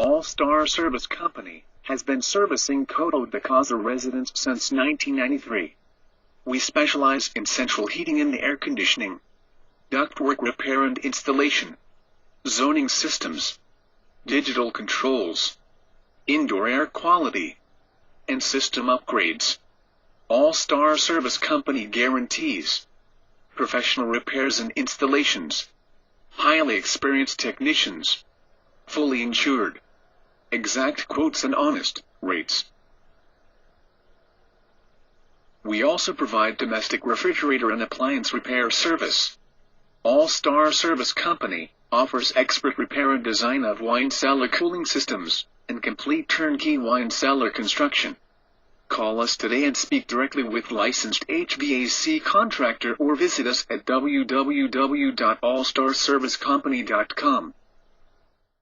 All-Star Service Company has been servicing Coto de Caza residents since 1993. We specialize in central heating and air conditioning, ductwork repair and installation, zoning systems, digital controls, indoor air quality, and system upgrades. All-Star Service Company guarantees professional repairs and installations, highly experienced technicians, fully insured, exact quotes and honest rates. We also provide domestic refrigerator and appliance repair service. All-Star Service Company offers expert repair and design of wine cellar cooling systems, and complete turnkey wine cellar construction. Call us today and speak directly with licensed HVAC contractor or visit us at www.allstarservicecompany.com.